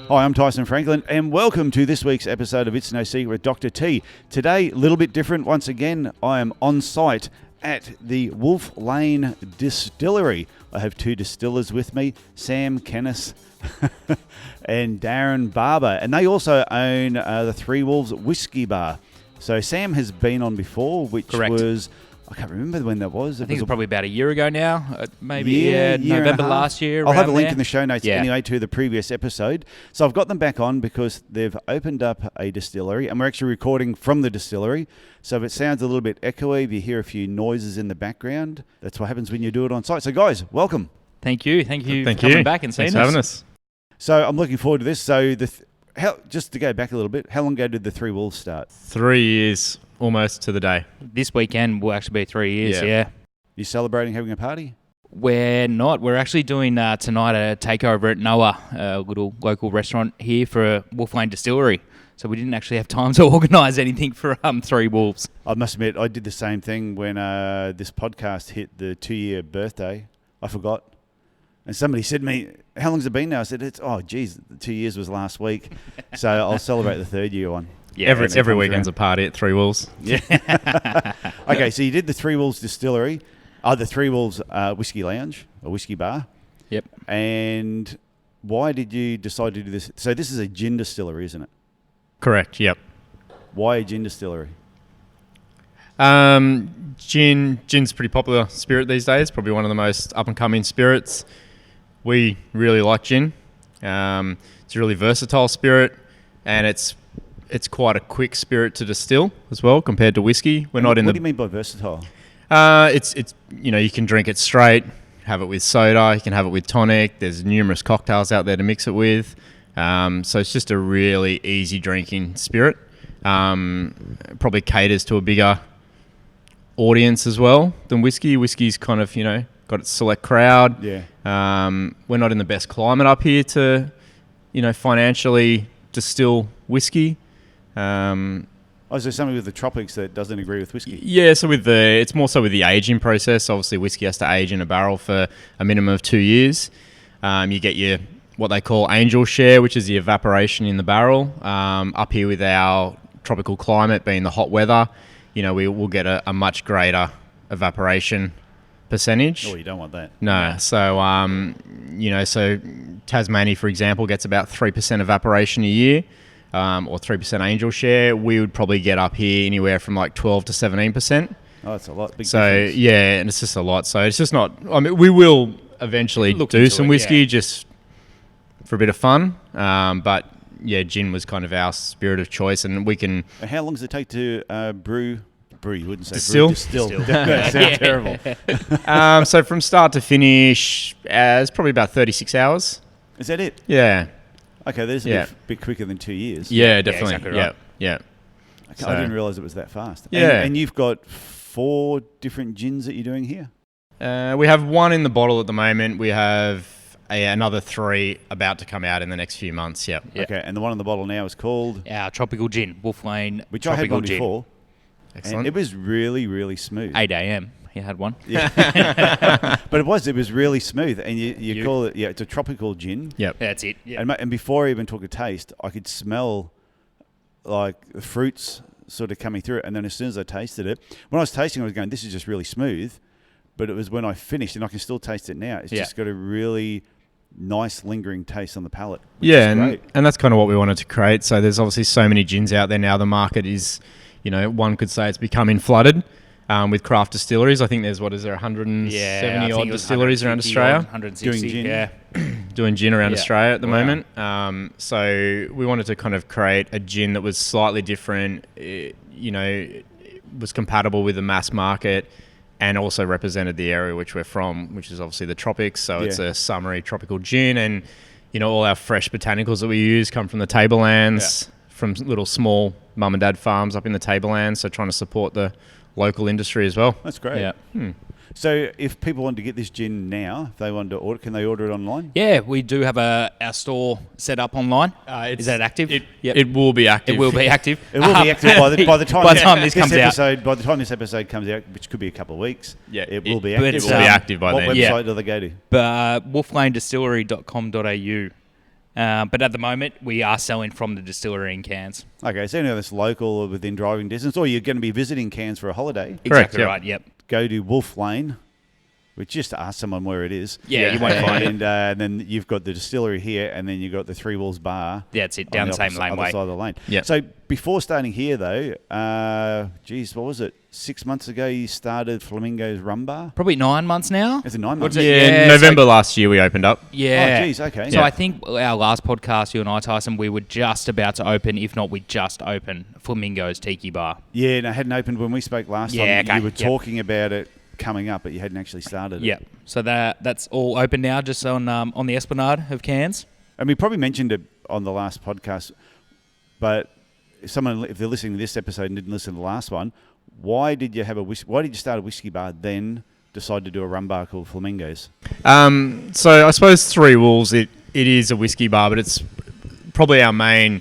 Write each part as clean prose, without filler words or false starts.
Hi, I'm Tyson Franklin, and welcome to this week's episode of It's No Secret with Dr. T. Today, a little bit different. Once again, I am on site at the Lane Distillery. I have two distillers with me, Sam, Kennis, and Darren Barber, and they also own the Three Wolves Whiskey Bar. So Sam has been on before, which Correct. was... I can't remember when that was. I think it's probably about a year ago now. Maybe November last year. I'll have a link there in the show notes anyway to the previous episode. So I've got them back on because they've opened up a distillery, and we're actually recording from the distillery. So if it sounds a little bit echoey, if you hear a few noises in the background, that's what happens when you do it on site. So guys, welcome. Thank you for coming back and seeing us. Thanks for having us. So I'm looking forward to this. So just to go back a little bit, how long ago did the Three Wolves start? 3 years. Almost to the day. This weekend will actually be 3 years, yeah. You celebrating having a party? We're not. We're actually doing tonight a takeover at Noah, a little local restaurant here for Lane Distillery. So we didn't actually have time to organise anything for Three Wolves. I must admit, I did the same thing when this podcast hit the 2-year birthday. I forgot. And somebody said to me, how long's it been now? I said, 2 years was last week. So I'll celebrate the 3rd year one. Yeah, every weekend's a party at Three Wolves. Yeah. Okay, so you did the Three Wolves Distillery, the Three Wolves Whiskey Lounge, or Whiskey Bar. Yep. And why did you decide to do this? So this is a gin distillery, isn't it? Correct, yep. Why a gin distillery? Gin's a pretty popular spirit these days, probably one of the most up-and-coming spirits. We really like gin. It's a really versatile spirit, and it's quite a quick spirit to distill as well compared to whiskey. What do you mean by versatile? It's you can drink it straight, have it with soda, you can have it with tonic. There's numerous cocktails out there to mix it with. So it's just a really easy drinking spirit. Probably caters to a bigger audience as well than whiskey. Whiskey's kind of, got its select crowd. Yeah. We're not in the best climate up here to, financially distill whiskey. Is there something with the tropics that doesn't agree with whiskey? Yeah, so it's more so with the aging process. Obviously, whiskey has to age in a barrel for a minimum of 2 years. You get what they call angel share, which is the evaporation in the barrel. Up here with our tropical climate being the hot weather, we will get a much greater evaporation percentage. Oh, you don't want that. No. So, so Tasmania, for example, gets about 3% evaporation a year. Or 3% angel share. We would probably get up here anywhere from like 12 to 17%. Oh, that's a lot. Big so difference. Yeah, and it's just a lot. So it's just not. I mean, we will eventually do some whiskey just for a bit of fun. But yeah, gin was kind of our spirit of choice, and we can. And how long does it take to brew? You wouldn't say distill. Distill. That sounds terrible. So from start to finish, it's probably about 36 hours. Is that it? Yeah. Okay, there's a bit quicker than 2 years. Yeah, definitely. Yeah, exactly right. Yeah. Okay, I didn't realise it was that fast. Yeah. And you've got 4 different gins that you're doing here? We have 1 in the bottle at the moment. We have another 3 about to come out in the next few months. Yeah. Okay, and the one in the bottle now is called? Our tropical gin, Lane. Which tropical I had one gin. before. Excellent. And it was really, really smooth. 8 a.m. He had one. Yeah. But it was really smooth. And you call it, it's a tropical gin. Yep. That's it. Yep. And before I even took a taste, I could smell like the fruits sort of coming through it. And then as soon as I tasted it, when I was tasting it, I was going, this is just really smooth. But it was when I finished, and I can still taste it now, it's just got a really nice lingering taste on the palate. Yeah, and that's kind of what we wanted to create. So there's obviously so many gins out there now. The market is, one could say it's becoming flooded. With craft distilleries. I think there's 170 odd distilleries around Australia 160, doing gin. Doing gin around Australia at the moment. So we wanted to kind of create a gin that was slightly different, it was compatible with the mass market and also represented the area which we're from, which is obviously the tropics. So it's a summery tropical gin, and all our fresh botanicals that we use come from the tablelands, from little small mum and dad farms up in the tablelands. So trying to support the local industry as well. That's great. Yeah. So if people want to get this gin now, if they wanted to order, can they order it online? Yeah, we do have our store set up online. Is that active? It will be active. It will be active. It will be active by the time this comes out. By the time this episode comes out, which could be a couple of weeks, it will be active. It will be active by then. What website do they go to? wolflanedistillery.com.au. But at the moment, we are selling from the distillery in Cairns. Okay, so anyone that's local or within driving distance, or you're going to be visiting Cairns for a holiday, Exactly yep. right, yep. go to Wolf Lane, which just ask someone where it is. Yeah, you won't find it. And then you've got the distillery here, and then you've got the Three Walls Bar. Yeah, that's it, down the same other laneway. side of the lane. Yep. So before starting here, though, what was it? 6 months ago, you started Flamingo's Rum Bar? Probably 9 months now. Is it 9 months? What's it? Yeah, Yeah, November last year we opened up. Yeah. Oh, geez, okay. So Yeah. I think our last podcast, you and I, Tyson, we were just about to open, if not we just opened, Flamingo's Tiki Bar. Yeah, and it hadn't opened when we spoke last Yeah, time. okay, You were yep. talking about it coming up, but you hadn't actually started it. Yeah. So that's all open now, just on the Esplanade of Cairns. And we probably mentioned it on the last podcast, but if they're listening to this episode and didn't listen to the last one, why did you start a whiskey bar, then decide to do a rum bar called Flamingos? So I suppose Three Wolves, it is a whiskey bar, but it's probably our main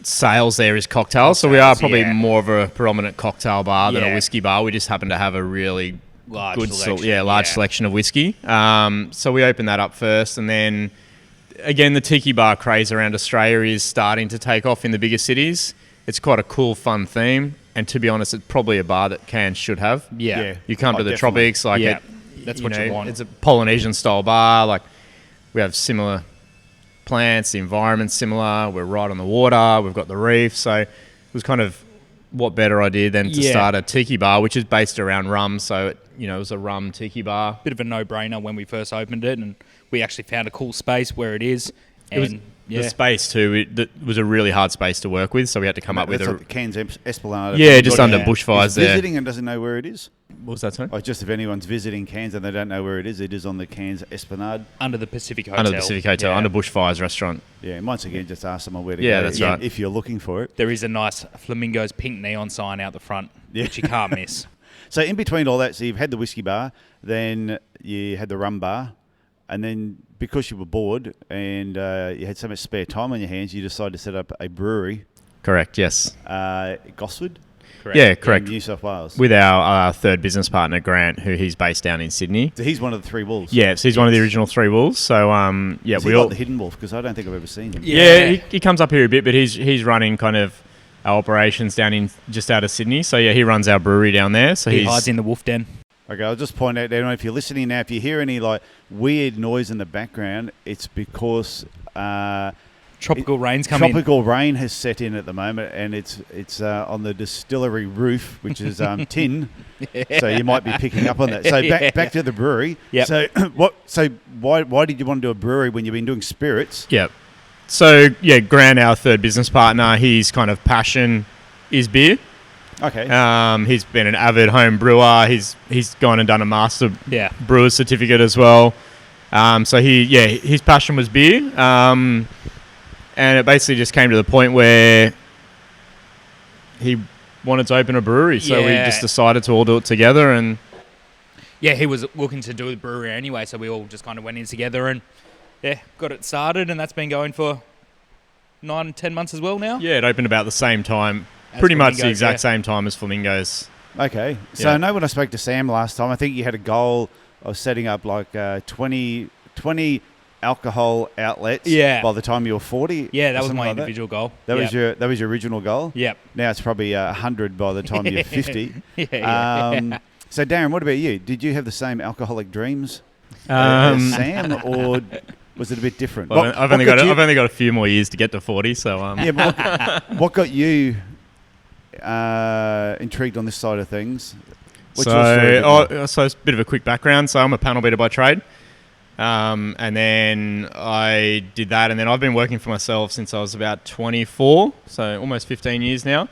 sales there is cocktails. So we are probably more of a predominant cocktail bar than a whiskey bar. We just happen to have a really Large good selection. large selection of whiskey. So we opened that up first, and then again the tiki bar craze around Australia is starting to take off in the bigger cities. It's quite a cool, fun theme, and to be honest, it's probably a bar that Cairns should have. Yeah. You come to the definitely. tropics, like Yeah. That's what you want. It's a Polynesian style bar. Like we have similar plants, the environment's similar. We're right on the water. We've got the reef, so it was kind of what better idea than to start a tiki bar, which is based around rum. So it was a rum tiki bar. Bit of a no-brainer when we first opened it, and we actually found a cool space where it is. And The space too, it was a really hard space to work with, so we had to come up with That's a... like the Cairns Esplanade. Yeah, just under bushfires there. Visiting and doesn't know where it is? What was that, sorry? Or just if anyone's visiting Cairns and they don't know where it is on the Cairns Esplanade. under the Pacific Hotel. Under the Pacific Hotel, Yeah. under Bushfires restaurant. Yeah, and once again, just ask someone where to Yeah, go that's right. if you're looking for it. There is a nice Flamingo's pink neon sign out the front, which you can't miss. So in between all that, so you've had the whiskey bar, then you had the rum bar, and then because you were bored and you had so much spare time on your hands, you decided to set up a brewery, Correct, yes. Gosford, Correct. Yeah, correct. in New South Wales. With our third business partner, Grant, who he's based down in Sydney. So he's one of the Three Wolves. Yeah, so he's one of the original Three Wolves. So, Is he we all... like the Hidden Wolf? Because I don't think I've ever seen him. Yeah, he comes up here a bit, but he's running kind of our operations down in just out of Sydney. So, yeah, he runs our brewery down there. So He hides in the wolf den. Okay, I'll just point out, everyone, if you're listening now, if you hear any like weird noise in the background, it's because Tropical rain's coming. tropical rain has set in at the moment, and it's on the distillery roof, which is tin. So you might be picking up on that. So back to the brewery. Yep. So why did you want to do a brewery when you've been doing spirits? Yep. So, yeah, Grant, our third business partner, his kind of passion is beer. Okay. He's been an avid home brewer. He's gone and done a master Yeah. brewer's certificate as well. So his passion was beer. And it basically just came to the point where he wanted to open a brewery. So we Yeah. just decided to all do it together. And Yeah, he was looking to do the brewery anyway, so we all just kind of went in together and, got it started, and that's been going for 9-10 months as well now. yeah, it opened about the same time, As pretty much the Flamingos, exact yeah. same time as Flamingos. Okay. So Yeah. I know when I spoke to Sam last time, I think you had a goal of setting up like 20 alcohol outlets by the time you were 40. Yeah, that or was something my like individual goal. That Yep. was your original goal. Yep. Now it's probably 100 by the time you're 50. Yeah. So Darren, what about you? Did you have the same alcoholic dreams as Sam, or was it a bit different? Well, What- I've what only got got you- I've only got a few more years to get to 40. So Yeah, but what got you intrigued on this side of things? What's your story a bit like? So it's a bit of a quick background. So I'm a panel beater by trade. And then I did that, and then I've been working for myself since I was about 24, so almost 15 years now.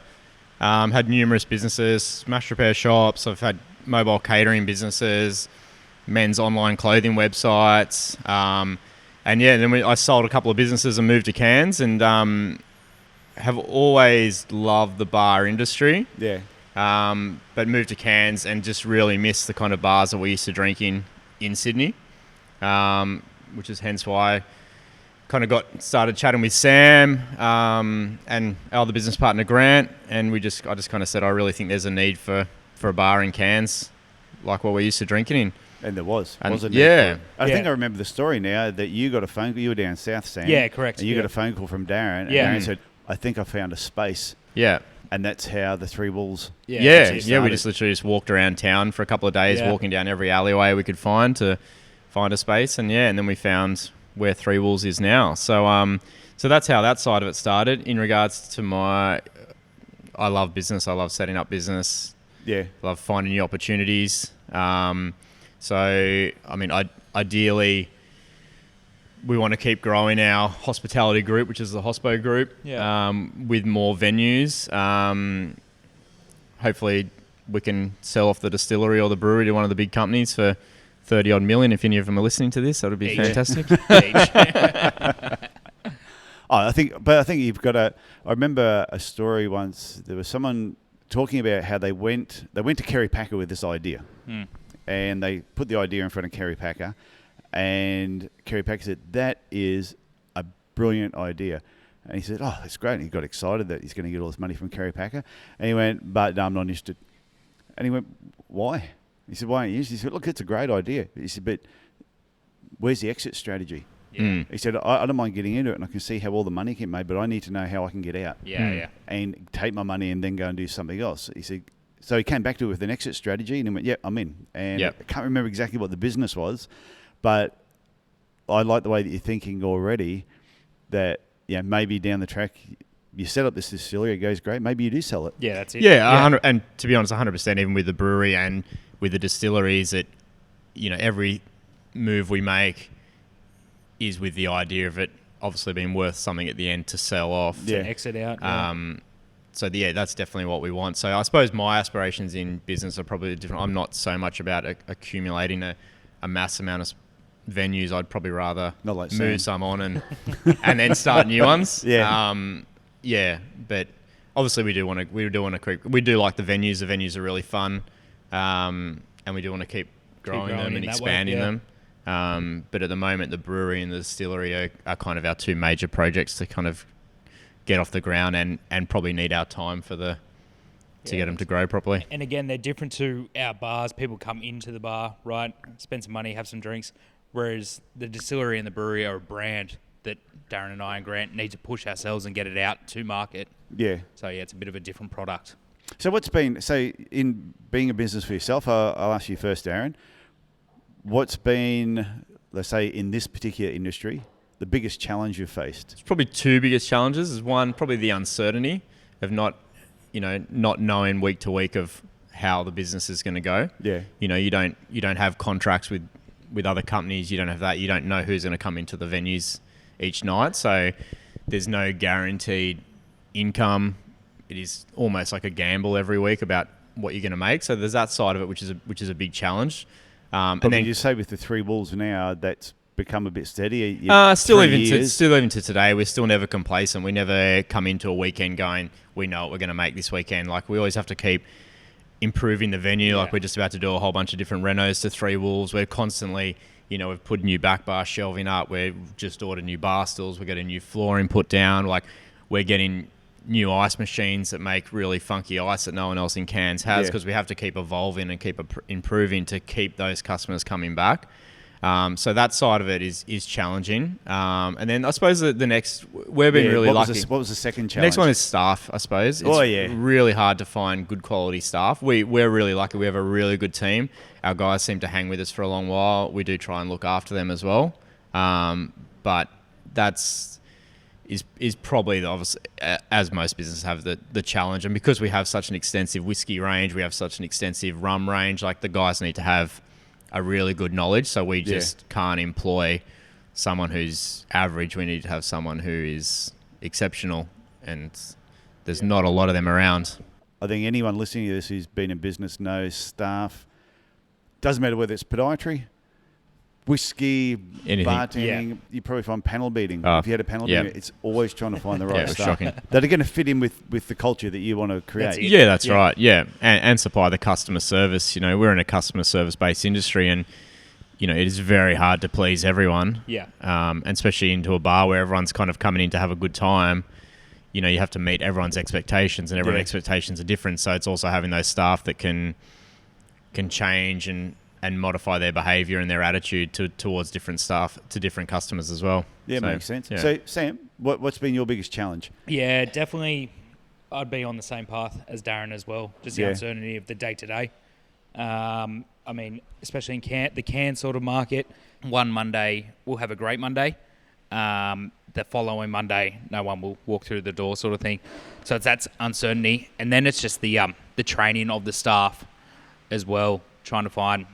Had numerous businesses, smash repair shops. I've had mobile catering businesses, men's online clothing websites, and then I sold a couple of businesses and moved to Cairns, and have always loved the bar industry. Yeah. But moved to Cairns and just really missed the kind of bars that we used to drink in Sydney. Which is hence why I kind of started chatting with Sam and our other business partner Grant, and I just kind of said I really think there's a need for a bar in Cairns like what we're used to drinking in. And there was, And wasn't yeah. there? I Yeah. think I remember the story now that you got a phone call. You were down south, Sam. Yeah, correct. And you Yeah. got a phone call from Darren. And Yeah. Darren said, I think I found a space. Yeah. And that's how the Three Wolves. Yeah. actually We started. just literally just walked around town for a couple of days, Yeah. walking down every alleyway we could find to find a space. And and then we found where Three Wolves is now. So, so that's how that side of it started. In regards to I love business. I love setting up business. Yeah. Love finding new opportunities. So, I mean, ideally, we want to keep growing our hospitality group, which is the Hospo group, with more venues. Hopefully, we can sell off the distillery or the brewery to one of the big companies for 30 odd million. If any of them are listening to this, that would be fantastic. I think you've got to. I remember a story once. There was someone talking about how they went to Kerry Packer with this idea, and they put the idea in front of Kerry Packer, and Kerry Packer said, "That is a brilliant idea." And he said, "Oh, that's great." And he got excited that he's going to get all this money from Kerry Packer, and he went, "But no, I'm not interested." And he went, "Why?" He said, "Why aren't you interested?" He said, "Look, it's a great idea." He said, "But where's the exit strategy?" He said, I don't mind getting into it and I can see how all the money can be made, but I need to know how I can get out. And take my money and then go and do something else. He said, so he came back to it with an exit strategy and he went, I'm in. And I can't remember exactly what the business was, but I like the way that you're thinking already that, maybe down the track, you set up this distillery, it goes great, maybe you do sell it. Yeah, that's it. Yeah, 100, and to be honest, 100%, even with the brewery and with the distilleries, that, every move we make is with the idea of it obviously being worth something at the end to sell off. To exit out. So that's definitely what we want. So I suppose my aspirations in business are probably different. I'm not so much about accumulating a mass amount of venues. I'd probably rather Not like move Sam. some on and then start new ones. But obviously we do want to we do like the venues. The venues are really fun, and we do want to keep growing them and expanding them. But at the moment, the brewery and the distillery are kind of our two major projects to kind of get off the ground and probably need our time to get them to grow properly. And again, they're different to our bars. People come into the bar, right, spend some money, have some drinks, whereas the distillery and the brewery are a brand that Darren and I and Grant need to push ourselves and get it out to market. Yeah. So, it's a bit of a different product. So what's been, in being a business for yourself, I'll ask you first, Darren, what's been, let's say, in this particular industry, the biggest challenge you've faced? It's probably two biggest challenges. Is one, probably the uncertainty of not knowing week to week of how the business is going to go. Yeah. You don't have contracts with other companies. You don't have that. You don't know who's going to come into the venues each night. So there's no guaranteed income. It is almost like a gamble every week about what you're going to make. So there's that side of it, which is a big challenge. And then you say with the Three Wolves now, that's become a bit steady. Still even to today, we're still never complacent. We never come into a weekend going, we know what we're going to make this weekend. Like, we always have to keep improving the venue. Like, we're just about to do a whole bunch of different renos to Three Wolves. We're constantly, we've put new back bar shelving up. We've just ordered new bar stools. We're getting new flooring put down. Like, we're getting new ice machines that make really funky ice that no one else in Cairns has, because we have to keep evolving and keep improving to keep those customers coming back. So that side of it is challenging. And then I suppose the next, we've been really lucky. What was the second challenge? The next one is staff, I suppose. It's really hard to find good quality staff. We're really lucky. We have a really good team. Our guys seem to hang with us for a long while. We do try and look after them as well. But that's probably obviously, as most businesses have, the challenge. And because we have such an extensive whiskey range, we have such an extensive rum range, like, the guys need to have a really good knowledge. So we just can't employ someone who's average. We need to have someone who is exceptional, and there's not a lot of them around. I think anyone listening to this who's been in business knows staff. Doesn't matter whether it's podiatry, whiskey, anything. Bartending, you probably find panel beating. If you had a panel beating, it's always trying to find the right staff shocking. that are going to fit in with the culture that you want to create. That's right. Yeah, and supply the customer service. We're in a customer service based industry, and it is very hard to please everyone. And especially into a bar where everyone's kind of coming in to have a good time. You have to meet everyone's expectations, and everyone's expectations are different. So it's also having those staff that can change and and modify their behaviour and their attitude towards different staff to different customers as well. Yeah, So, makes sense. yeah. So, Sam, what's been your biggest challenge? Yeah, definitely. I'd be on the same path as Darren as well. Just the uncertainty of the day-to-day. I mean, especially in the Cairns sort of market, one Monday we'll have a great Monday. The following Monday, no one will walk through the door, sort of thing. So that's uncertainty, and then it's just the training of the staff as well, trying to find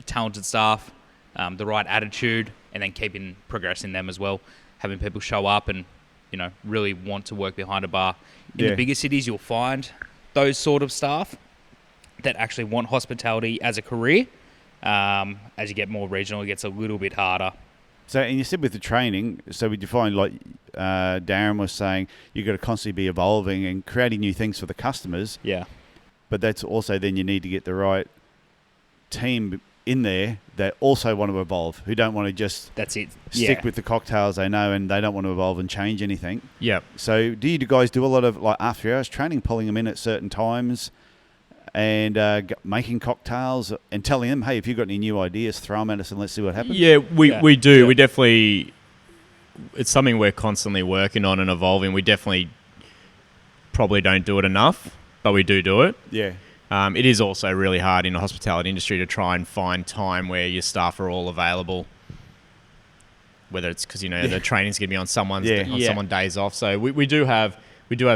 talented staff, the right attitude, and then progressing them as well. Having people show up and really want to work behind a bar. In the bigger cities, you'll find those sort of staff that actually want hospitality as a career. As you get more regional, it gets a little bit harder. So, and you said with the training, so would you find, like Darren was saying, you've got to constantly be evolving and creating new things for the customers. Yeah. But that's also then you need to get the right team in there that also want to evolve, who don't want to just stick with the cocktails they know and they don't want to evolve and change anything. Yeah. So do you guys do a lot of like after hours training, pulling them in at certain times and making cocktails and telling them, hey, if you've got any new ideas, throw them at us and let's see what happens? Yeah, we do. Yeah. We definitely, it's something we're constantly working on and evolving. We definitely probably don't do it enough, but we do it. Yeah. It is also really hard in the hospitality industry to try and find time where your staff are all available, whether it's because the training's going to be on someone's days off. So we do have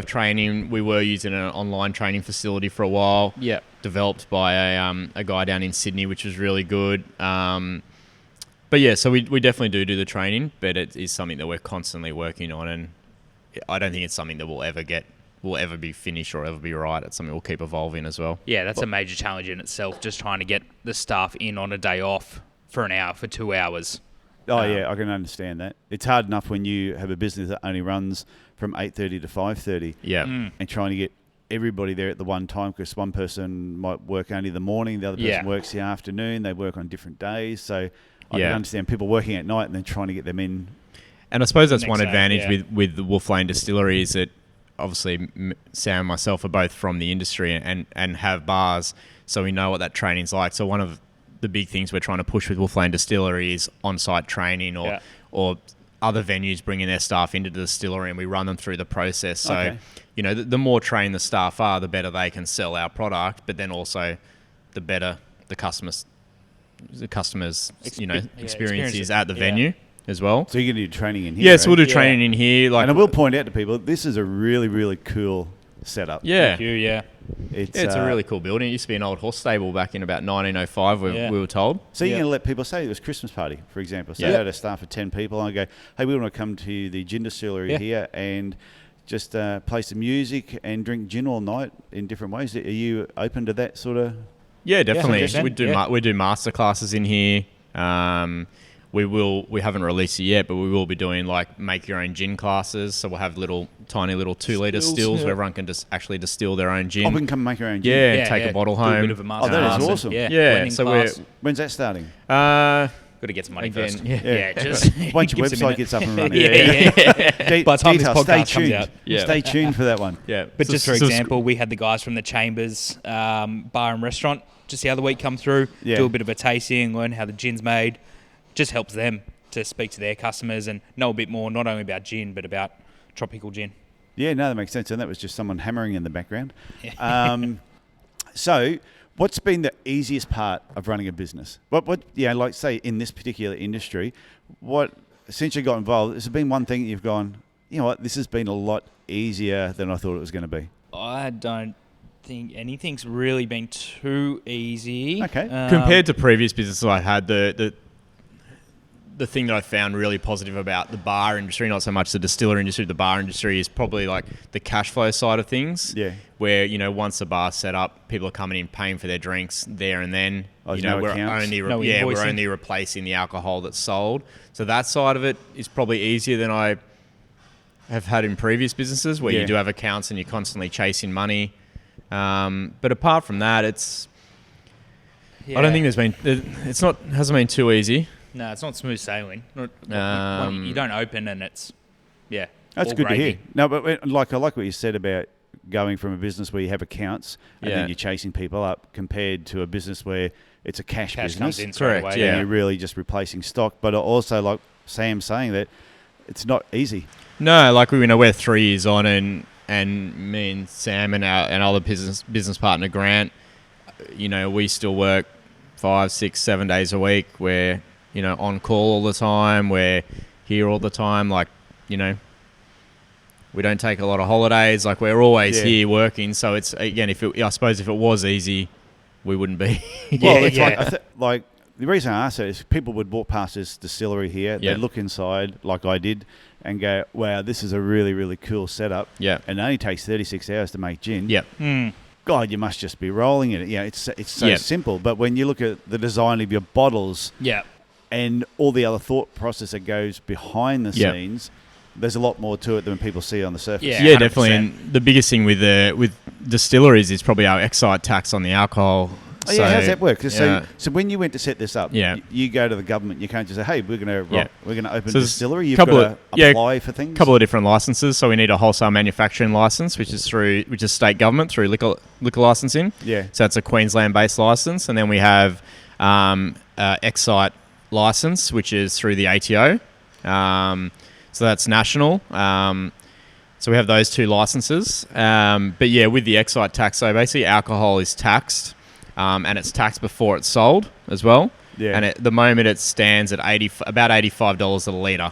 training. We were using an online training facility for a while. Yeah, developed by a guy down in Sydney, which was really good. But yeah, so we definitely do the training, but it is something that we're constantly working on, and I don't think it's something that will ever be finished or ever be right. It's something we'll keep evolving as well. Yeah, that's a major challenge in itself, just trying to get the staff in on a day off for an hour, for 2 hours. Oh, yeah, I can understand that. It's hard enough when you have a business that only runs from 8:30 to 5:30. Yeah. And trying to get everybody there at the one time, because one person might work only the morning, the other person works the afternoon, they work on different days. So I can understand people working at night and then trying to get them in. And I suppose that's one advantage with the Lane Distillery is that obviously Sam and myself are both from the industry and have bars, so we know what that training's like. So one of the big things we're trying to push with Lane Distillery is on-site training or other venues bringing their staff into the distillery and we run them through the process. So, the more trained the staff are, the better they can sell our product, but then also the better the customers' experience is at the venue as well. So you're going to do training in here? Yeah, so we'll do training in here. And I will point out to people, this is a really, really cool setup. Yeah. Thank you, yeah. It's a really cool building. It used to be an old horse stable back in about 1905, we were told. So you're going to let people say it was Christmas party, for example. So you had a staff of 10 people and I go, hey, we want to come to the gin distillery here and just play some music and drink gin all night in different ways. Are you open to that sort of? Yeah, definitely. We do master classes in here. We haven't released it yet, but we will be doing like make your own gin classes. So we'll have tiny little 2-litre stills where everyone can just actually distill their own gin. Oh, we can come and make our own gin. Yeah, and take a bottle home. Do a bit of a master that is class awesome. Yeah. So when's that starting? Got to get some money first. Just once your website gets up and running. By the time this podcast comes out. Stay tuned for that one. Yeah. But just for example, we had the guys from the Chambers bar and restaurant just the other week come through, do a bit of a tasting, learn how the gin's made. Just helps them to speak to their customers and know a bit more, not only about gin, but about tropical gin. Yeah, no, that makes sense. And that was just someone hammering in the background. So what's been the easiest part of running a business? Like say in this particular industry, since you got involved, has there been one thing that you've gone, you know what, this has been a lot easier than I thought it was going to be? I don't think anything's really been too easy. Okay. Compared to previous businesses I had, the thing that I found really positive about the bar industry, not so much the distiller industry, the bar industry, is probably like the cash flow side of things. Yeah. Where, once the bar's set up, people are coming in paying for their drinks there and then. We're only replacing the alcohol that's sold. So that side of it is probably easier than I have had in previous businesses where you do have accounts and you're constantly chasing money. But apart from that, I don't think hasn't been too easy. No, it's not smooth sailing. You don't open and it's, That's good to hear. No, but I like what you said about going from a business where you have accounts and then you're chasing people up compared to a business where it's a cash business. Comes in straight away. And you're really just replacing stock. But also, like Sam's saying, that it's not easy. No, like we're 3 years on, and me and Sam and our other business partner Grant, we still work 5, 6, 7 days a week. We're on call all the time. We're here all the time. Like we don't take a lot of holidays. Like we're always here working. So it's again, I suppose if it was easy, we wouldn't be. Well, it's like the reason I ask that is people would walk past this distillery here. They'd look inside, like I did, and go, "Wow, this is a really, really cool setup." Yeah, and it only takes 36 hours to make gin. Yeah. God, you must just be rolling in it. It's so simple. But when you look at the design of your bottles, and all the other thought process that goes behind the scenes, there's a lot more to it than people see on the surface. Yeah, definitely. And the biggest thing with distilleries is probably our excise tax on the alcohol. How's that work? So when you went to set this up, you go to the government. You can't just say, "Hey, we're going to open a distillery." You've got to apply for things. A couple of different licenses. So we need a wholesale manufacturing license, which is state government through liquor licensing. Yeah. So that's a Queensland-based license, and then we have excise license, which is through the ATO. So that's national. So we have those two licenses. But with the excise tax, so basically alcohol is taxed. And it's taxed before it's sold as well. Yeah. And at the moment it stands at about $85 a litre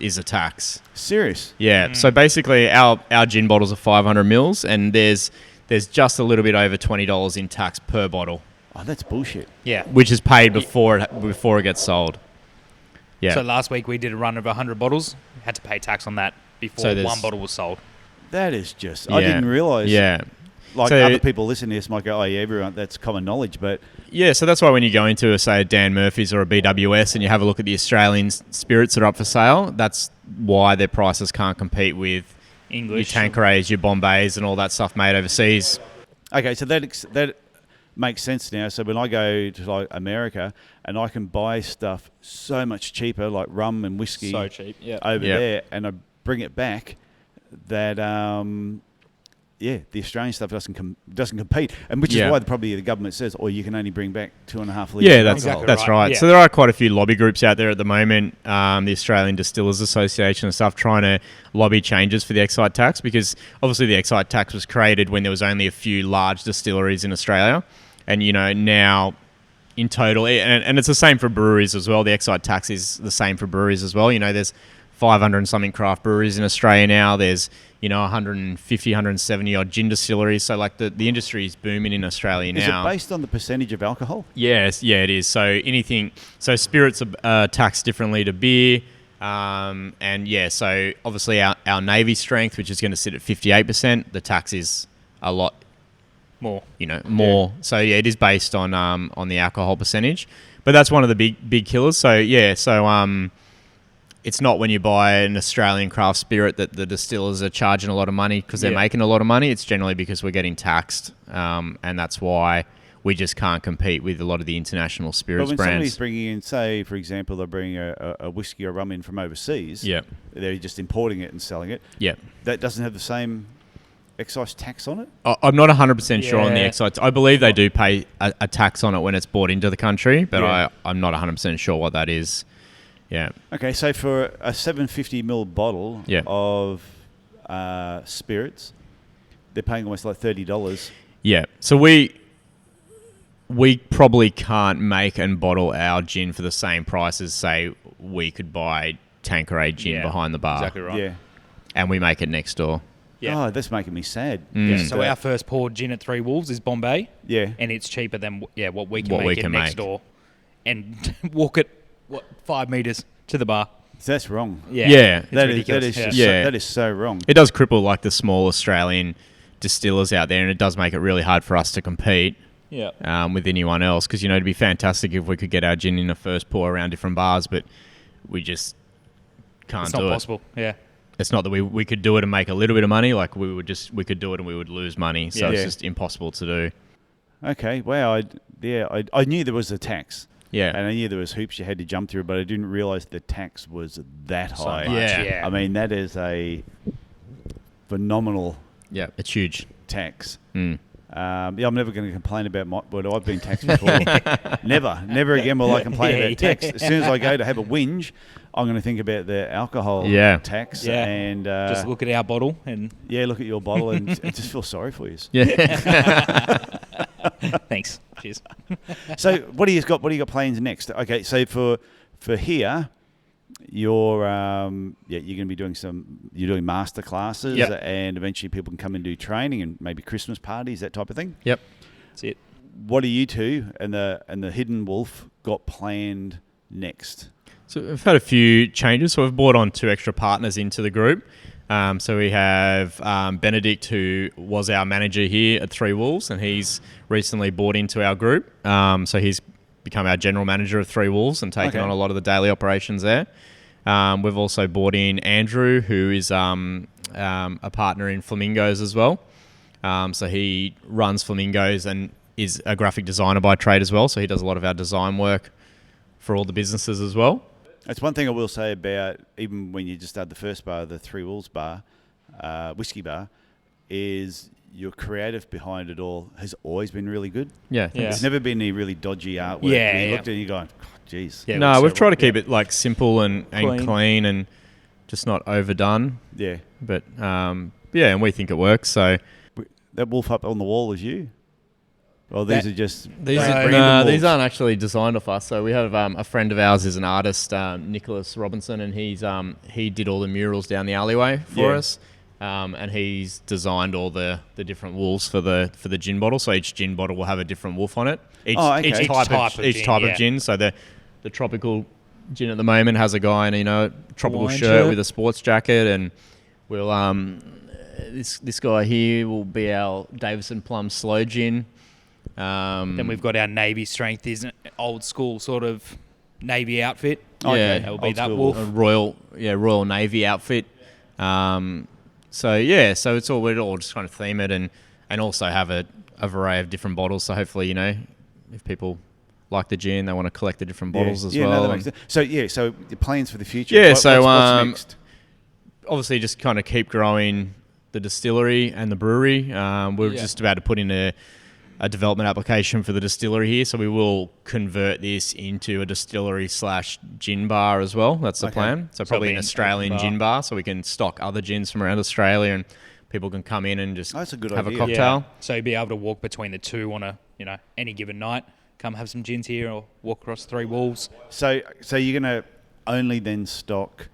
is a tax. Serious? Yeah. So basically our gin bottles are 500 mils, and there's just a little bit over $20 in tax per bottle. Oh, that's bullshit. Yeah. Which is paid before it gets sold. Yeah. So last week we did a run of 100 bottles. Had to pay tax on that before one bottle was sold. That is just... I didn't realise... Yeah. Like other people listening to this might go, "Oh yeah, everyone, that's common knowledge." But so that's why when you go into say a Dan Murphy's or a BWS and you have a look at the Australian spirits that are up for sale, that's why their prices can't compete with English, your Tanquerays, your Bombays, and all that stuff made overseas. Okay, so that makes sense now. So when I go to like America and I can buy stuff so much cheaper, like rum and whiskey, so cheap, over there, and I bring it back, that the Australian stuff doesn't compete, and which is why probably the government says, you can only bring back 2.5 litres. Yeah, that's right. Yeah. So there are quite a few lobby groups out there at the moment, the Australian Distillers Association and stuff, trying to lobby changes for the excise tax, because obviously the excise tax was created when there was only a few large distilleries in Australia, and now in total, and it's the same for breweries as well. The excise tax is the same for breweries as well. There's 500 and something craft breweries in Australia now. There's 150, 170 odd gin distilleries. So like the industry is booming in Australia now. Is it based on the percentage of alcohol? Yes, it is. So spirits are taxed differently to beer. So obviously our Navy strength, which is going to sit at 58%, the tax is a lot more. More. Yeah. So it is based on the alcohol percentage. But that's one of the big killers. So it's not when you buy an Australian craft spirit that the distillers are charging a lot of money because they're making a lot of money. It's generally because we're getting taxed, and that's why we just can't compete with a lot of the international spirits brands. But when somebody's bringing in, say, for example, they're bringing a whiskey or rum in from overseas, they're just importing it and selling it. Yeah, that doesn't have the same excise tax on it? I'm not 100% sure on the excise. I believe they do pay a tax on it when it's bought into the country, but I'm not 100% sure what that is. Yeah. Okay, so for a 750ml bottle of spirits, they're paying almost like $30. Yeah. So we probably can't make and bottle our gin for the same price as, say, we could buy Tanqueray gin behind the bar. Exactly right. Yeah. And we make it next door. Yeah. Oh, that's making me sad. Yeah. So our first poured gin at Three Wolves is Bombay. Yeah. And it's cheaper than what we can make next door. And walk it 5 meters to the bar. So that's wrong. Yeah. That is so wrong. It does cripple like the small Australian distillers out there, and it does make it really hard for us to compete with anyone else, because it'd be fantastic if we could get our gin in a first pour around different bars, but we just can't do it. It's not possible. Yeah. It's not that we could do it and make a little bit of money. Like we could do it and we would lose money. So it's just impossible to do. Okay. Wow. I knew there was a tax. Yeah. And I knew there was hoops you had to jump through, but I didn't realise the tax was that high. So much, I mean, that is a phenomenal Yeah, it's huge. tax. Mm. I'm never going to complain about what I've been taxed before. Never again will I complain about tax. As soon as I go to have a whinge, I'm going to think about the alcohol tax. Yeah. And just look at our bottle and look at your bottle and just feel sorry for you. Yeah. Thanks. Cheers. So what do you got plans next? Okay, so for here, you're going to be doing you're doing master classes, and eventually people can come and do training and maybe Christmas parties, that type of thing. Yep, that's it. What do you two and the Hidden Wolf got planned next? So we've had a few changes. So we've brought on 2 extra partners into the group. So we have Benedict, who was our manager here at Three Wolves, and he's recently bought into our group. So he's become our general manager of Three Wolves and taken on a lot of the daily operations there. We've also brought in Andrew, who is a partner in Flamingos as well. So he runs Flamingos and is a graphic designer by trade as well. So he does a lot of our design work for all the businesses as well. That's one thing I will say about, even when you just started the first bar, the Three Wolves bar, whiskey bar, is your creative behind it all has always been really good. Yeah. There's never been any really dodgy artwork. Yeah. You looked at it and you're going, geez. Yeah, no, we've tried to keep it like simple and clean and just not overdone. Yeah. But and we think it works. So that wolf up on the wall is you? Well, these are just these aren't actually designed off us. So we have a friend of ours is an artist, Nicholas Robinson, and he did all the murals down the alleyway for us. And he's designed all the different wolves for the gin bottle. So each gin bottle will have a different wolf on it. Each type of gin. So the tropical gin at the moment has a guy in a tropical shirt with a sports jacket, and we'll this guy here will be our Davison Plum Slow Gin. Then we've got our Navy Strength, isn't it? Old school sort of Navy outfit. That will be that wolf. A Royal Navy outfit. So it's all, we're all just trying to theme it and also have a array of different bottles. So hopefully, if people like the gin, they want to collect the different bottles as well. No, that makes sense. So the plans for the future. Yeah. What's next? Obviously, just kind of keep growing the distillery and the brewery. We're just about to put in a development application for the distillery here, so we will convert this into a distillery / gin bar as well. That's the plan. So probably an Australian gin bar, so we can stock other gins from around Australia and people can come in and just have a cocktail. Yeah. So you'll be able to walk between the two on any given night. Come have some gins here or walk across Three Wolves. So you're going to only then stock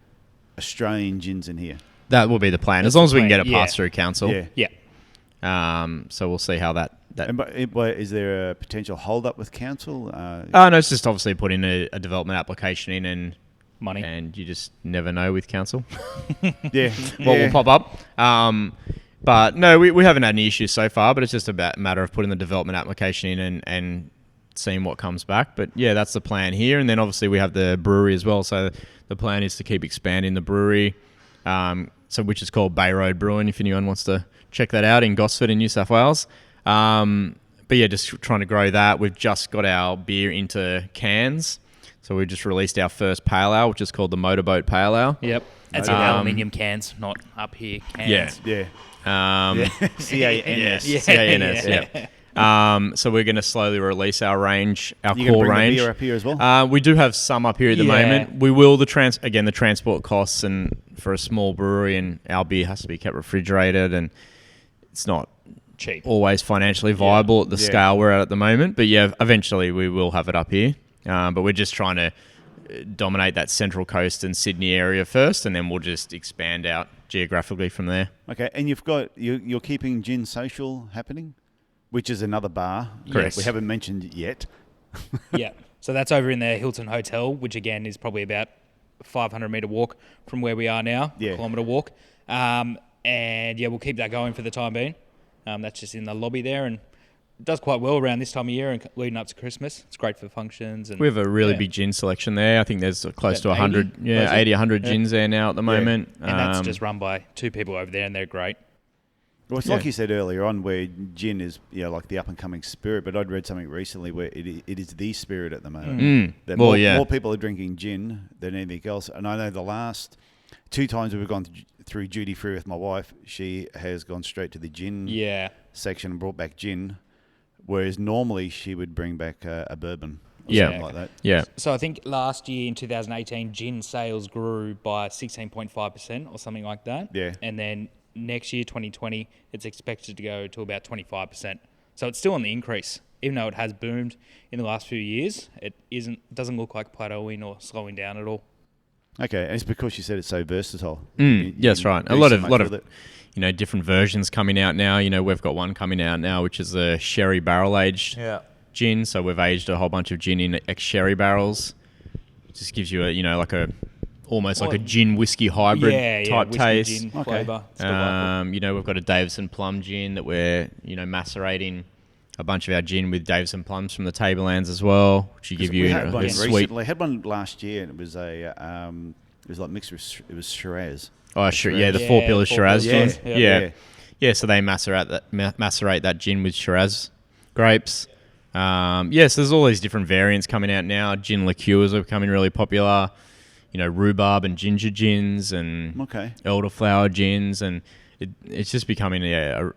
Australian gins in here? That will be the plan, as long as we can get it passed through council. Yeah. So we'll see how that. Is there a potential hold-up with council? No, it's just obviously put in a development application in and money. And you just never know with council. What will pop up. But no, we haven't had any issues so far, but it's just a matter of putting the development application in and seeing what comes back. But yeah, that's the plan here. And then obviously we have the brewery as well. So the plan is to keep expanding the brewery, which is called Bay Rd Brewing, if anyone wants to check that out in Gosford in New South Wales. But yeah, just trying to grow that. We've just got our beer into cans. So we just released our first pale ale, which is called the Motorboat Pale Ale. Yep. That's in aluminium cans, not up here cans. Yeah. CANS. CANS, yeah. So we're going to slowly release our range, our You're core bring range. The beer up here as well? We do have some up here at the moment. We will, the transport costs, and for a small brewery, and our beer has to be kept refrigerated, and it's not cheap, always financially viable at the scale we're at the moment. But yeah, eventually we will have it up here. But we're just trying to dominate that Central Coast and Sydney area first, and then we'll just expand out geographically from there. Okay, and you're keeping Gin Social happening, which is another bar. Correct. We haven't mentioned yet. Yeah, so that's over in the Hilton Hotel, which again is probably about a 500-metre walk from where we are now, kilometre walk. And yeah, we'll keep that going for the time being. That's just in the lobby there, and it does quite well around this time of year and leading up to Christmas. It's great for functions. And we have a really big gin selection there. I think there's close to 100, 80, 100 gins there now at the moment. And that's just run by two people over there, and they're great. Well, it's like you said earlier on, where gin is like the up-and-coming spirit, but I'd read something recently where it is the spirit at the moment. That more people are drinking gin than anything else. And I know the last 2 times we've gone through duty free with my wife, she has gone straight to the gin section and brought back gin, whereas normally she would bring back a bourbon or something like that. Yeah. So I think last year in 2018, gin sales grew by 16.5% or something like that. Yeah. And then next year, 2020, it's expected to go to about 25%. So it's still on the increase. Even though it has boomed in the last few years, it doesn't look like plateauing or slowing down at all. Okay, and it's because you said it's so versatile. Yes, right. A lot of different versions coming out now. We've got one coming out now, which is a sherry barrel aged gin. So we've aged a whole bunch of gin in ex-sherry barrels. It just gives you almost like a gin whiskey hybrid type taste. Gin flavour. We've got a Davison plum gin that we're macerating a bunch of our gin with Davison plums from the Tablelands as well, which give you a sweet. Recently, had one last year, and it was it was like mixed with Shiraz. Oh, sure, yeah, the four pillar Shiraz gin. Yeah. So they macerate that gin with Shiraz grapes. So there's all these different variants coming out now. Gin liqueurs are becoming really popular. Rhubarb and ginger gins and elderflower gins, and it's just becoming a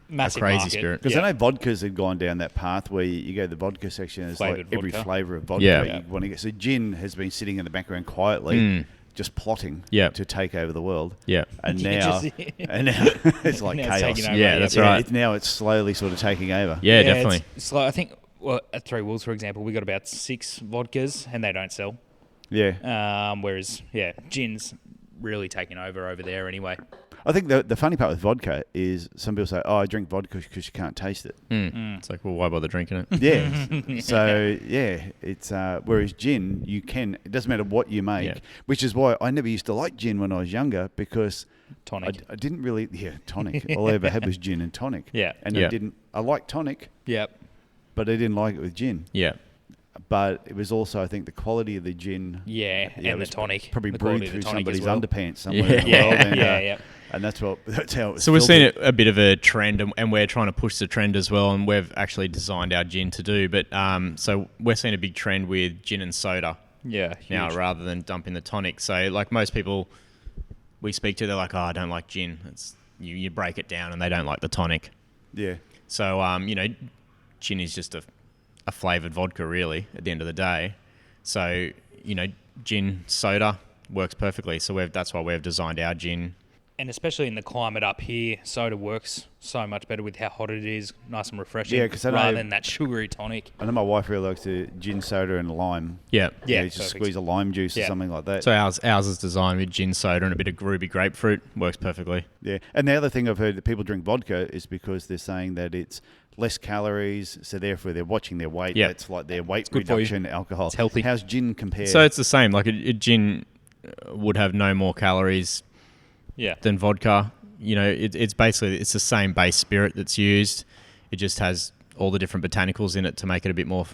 massive crazy market. spirit. Because I know vodkas have gone down that path where you go to the vodka section, and it's like every flavour of vodka you want to get. So gin has been sitting in the background quietly, just plotting to take over the world. Yeah. And now it's like chaos. Yeah, that's right. Now it's slowly sort of taking over. Yeah, definitely. It's slow. I think at Three Wolves, for example, we got about 6 vodkas and they don't sell. Yeah. Whereas, gin's really taking over there anyway. I think the funny part with vodka is some people say, I drink vodka because you can't taste it. It's like, well, why bother drinking it? Yeah. So, it's whereas gin, you can, it doesn't matter what you make, which is why I never used to like gin when I was younger because tonic. I didn't really, tonic. All I ever had was gin and tonic. Yeah. And I liked tonic. Yep. But I didn't like it with gin. Yeah. But it was also, I think, the quality of the gin. And the tonic. Probably brewed through somebody's underpants somewhere. And that's how it was. So we're seeing a bit of a trend, and we're trying to push the trend as well, and we've actually designed our gin to do. But so we're seeing a big trend with gin and soda now rather than dumping the tonic. So like most people we speak to, they're like, I don't like gin. It's you break it down and they don't like the tonic. Yeah. So, gin is just a flavoured vodka, really, at the end of the day. So, gin, soda works perfectly. So that's why we've designed our gin. And especially in the climate up here, soda works so much better with how hot it is, nice and refreshing, rather than that sugary tonic. I know my wife really likes the gin, soda and lime. Yeah. Just squeeze a lime juice or something like that. So ours is designed with gin, soda and a bit of groovy grapefruit. Works perfectly. Yeah. And the other thing I've heard that people drink vodka is because they're saying that it's less calories, so therefore they're watching their weight. Yeah. That's like their weight reduction alcohol. It's healthy. How's gin compared? So it's the same. Like a gin would have no more calories than vodka. It's basically the same base spirit that's used. It just has all the different botanicals in it to make it a bit more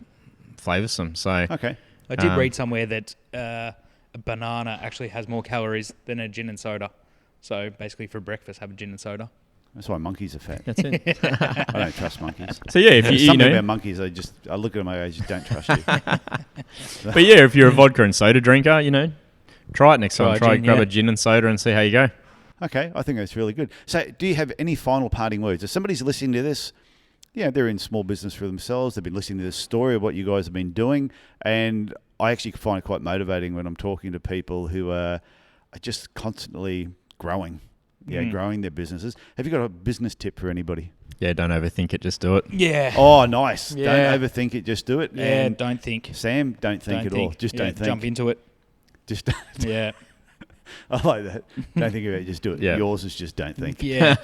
flavoursome. So okay. I did read somewhere that a banana actually has more calories than a gin and soda. So basically for breakfast, have a gin and soda. That's why monkeys are fat. That's it. I don't trust monkeys. So if something about monkeys, I look at them, I just don't trust you. But if you're a vodka and soda drinker, try it next time. Grab a gin and soda and see how you go. Okay, I think that's really good. So do you have any final parting words? If somebody's listening to this, they're in small business for themselves. They've been listening to this story of what you guys have been doing. And I actually find it quite motivating when I'm talking to people who are just constantly growing. Growing their businesses. Have you got a business tip for anybody? Yeah, don't overthink it, just do it. Yeah. Oh, nice. Yeah. Don't overthink it, just do it. Yeah, and don't think. Sam, don't think at all. Just don't think. Jump into it. Just don't. Yeah. I like that. Don't think about it, just do it. Yeah. Yours is just don't think. Yeah.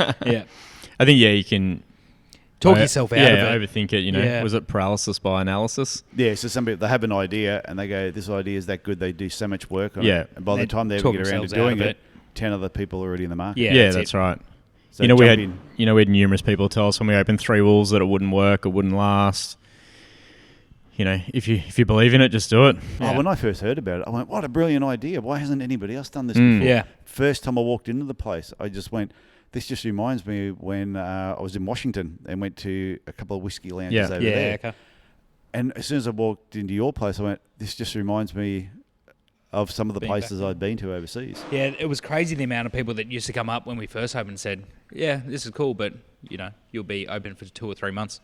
I think, you can... Talk yourself out of it. Yeah, overthink it, Was it paralysis by analysis? Yeah, so some people, they have an idea and they go, this idea is that good, they do so much work on it. And by the time they ever get around to doing it, 10 other people are already in the market. Yeah, that's right. So we had numerous people tell us when we opened Three Wolves that it wouldn't work, it wouldn't last. If you believe in it, just do it. Oh, when I first heard about it, I went, what a brilliant idea. Why hasn't anybody else done this before? Yeah. First time I walked into the place, I just went, this just reminds me when I was in Washington and went to a couple of whiskey lounges over there. Okay. And as soon as I walked into your place, I went, this just reminds me of some of the Being places back I'd been to overseas. Yeah, it was crazy the amount of people that used to come up when we first opened and said, yeah, this is cool, but, you'll be open for 2 or 3 months.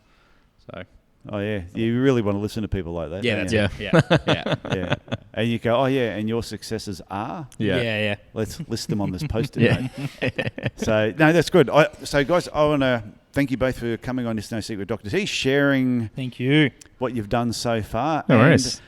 So... Oh yeah, you really want to listen to people like that. Yeah, don't that's you? yeah. Yeah. And you go, oh yeah, and your successes are? Yeah. Let's list them on this post-it Yeah. note. So, no, that's good. So, guys, I want to thank you both for coming on It's No Secret with Dr. T, sharing Thank you. what you've done so far. No worries.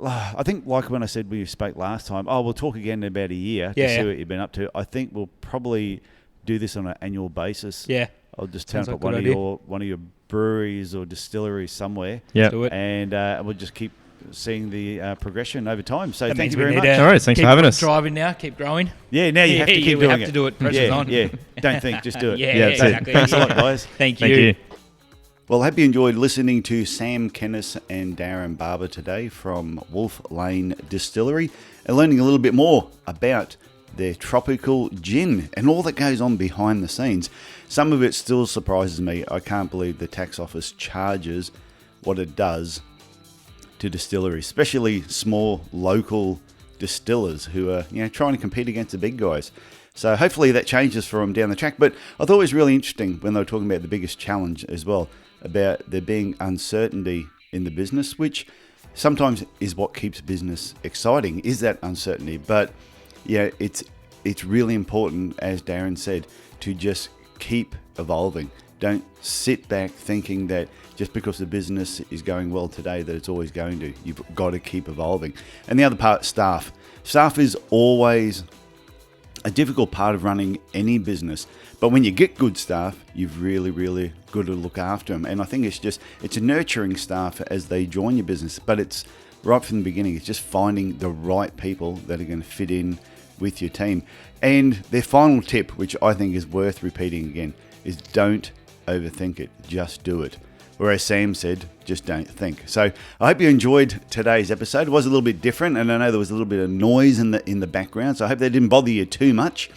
I think, like when I said we spoke last time, we'll talk again in about a year to see what you've been up to. I think we'll probably do this on an annual basis. Yeah. I'll just turn Sounds up like at a good one of your breweries or distilleries somewhere. Yeah. Do it. And we'll just keep seeing the progression over time. So That thank means you we very need much. to All right, thanks keep for having us. driving now, keep growing. Yeah, now you have to keep we doing have to do it. Pressure's yeah, on. Yeah, don't think, just do it. Yeah, Yeah, that's it. exactly. Thanks a lot, guys. Thank you. Thank you. Well, I hope you enjoyed listening to Sam, Kennis and Darren Barber today from Wolf Lane Distillery and learning a little bit more about their tropical gin and all that goes on behind the scenes. Some of it still surprises me. I can't believe the tax office charges what it does to distilleries, especially small local distillers who are trying to compete against the big guys. So hopefully that changes for them down the track. But I thought it was really interesting when they were talking about the biggest challenge as well, about there being uncertainty in the business, which sometimes is what keeps business exciting, is that uncertainty. But it's really important, as Darren said, to just keep evolving. Don't sit back thinking that just because the business is going well today that it's always going to. You've got to keep evolving. And the other part, staff. Staff is always a difficult part of running any business. But when you get good staff, you've really, really got to look after them. And I think it's a nurturing staff as they join your business. But it's right from the beginning. It's just finding the right people that are going to fit in with your team. And their final tip, which I think is worth repeating again, is don't overthink it. Just do it. Whereas Sam said, just don't think. So I hope you enjoyed today's episode. It was a little bit different, and I know there was a little bit of noise in the background, so I hope that didn't bother you too much.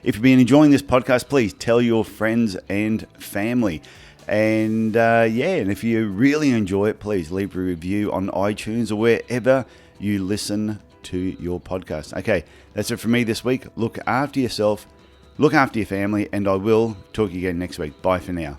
If you've been enjoying this podcast, please tell your friends and family. And and if you really enjoy it, please leave a review on iTunes or wherever you listen to your podcast. Okay, that's it for me this week. Look after yourself, look after your family, and I will talk again next week. Bye for now.